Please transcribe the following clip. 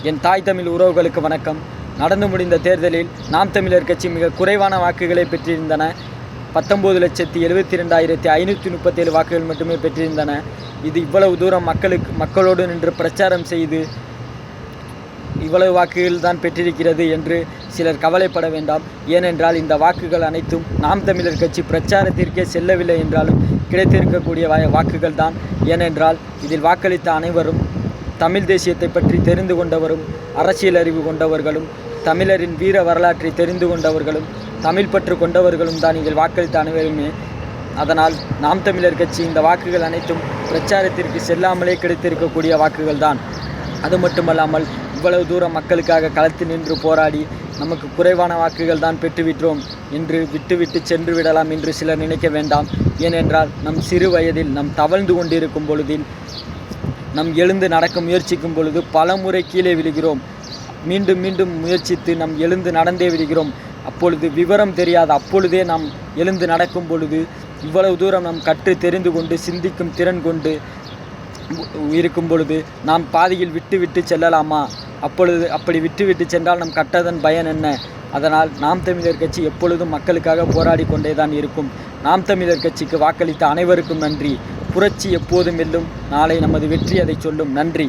என் தாய் தமிழ் உறவுகளுக்கு வணக்கம். நடந்து முடிந்த தேர்தலில் நாம் தமிழர் கட்சி மிக குறைவான வாக்குகளை பெற்றிருந்தன. 19,72,537 வாக்குகள் மட்டுமே பெற்றிருந்தன. இது இவ்வளவு தூரம் மக்களோடு நின்று பிரச்சாரம் செய்து இவ்வளவு வாக்குகள் தான் பெற்றிருக்கிறது என்று சிலர் கவலைப்பட வேண்டாம். ஏனென்றால் இந்த வாக்குகள் அனைத்தும் நாம் தமிழர் கட்சி பிரச்சாரத்திற்கே செல்லவில்லை என்றாலும் கிடைத்திருக்கக்கூடிய வாக்குகள் தான். ஏனென்றால் இதில் வாக்களித்த அனைவரும் தமிழ் தேசியத்தை பற்றி தெரிந்து கொண்டவரும், அரசியல் அறிவு கொண்டவர்களும், தமிழரின் வீர வரலாற்றை தெரிந்து கொண்டவர்களும், தமிழ் பற்று கொண்டவர்களும் தான் இதில் வாக்களித்த அனைவருமே. அதனால் நாம் தமிழர் கட்சி இந்த வாக்குகள் அனைத்தும் பிரச்சாரத்திற்கு செல்லாமலே கிடைத்திருக்கக்கூடிய வாக்குகள் தான். அது மட்டுமல்லாமல் இவ்வளவு தூரம் மக்களுக்காக களத்தில் நின்று போராடி நமக்கு குறைவான வாக்குகள் தான் பெற்றுவிட்டோம் என்று விட்டுவிட்டு சென்று விடலாம் என்று சிலர் நினைக்க வேண்டாம். ஏனென்றால் நம் சிறு வயதில் நம் தவழ்ந்து கொண்டிருக்கும் பொழுதில், நம் எழுந்து நடக்க முயற்சிக்கும் பொழுது பல முறை கீழே விழுகிறோம். மீண்டும் மீண்டும் முயற்சித்து நம் எழுந்து நடந்தே விடுகிறோம். அப்பொழுது விவரம் தெரியாத அப்பொழுதே நாம் எழுந்து நடக்கும் பொழுது இவ்வளவு தூரம் நாம் கற்று தெரிந்து கொண்டு சிந்திக்கும் திறன் கொண்டு இருக்கும் பொழுது நாம் பாதியில் விட்டு செல்லலாமா? அப்படி விட்டு சென்றால் நம் கட்டதன் பயன் என்ன? அதனால் நாம் தமிழர் கட்சி எப்பொழுதும் மக்களுக்காக போராடி கொண்டே தான் இருக்கும். நாம் தமிழர் கட்சிக்கு வாக்களித்த அனைவருக்கும் நன்றி. புரட்சி எப்போதும் வெல்லும். நாளை நமது வெற்றி அதை சொல்லும். நன்றி.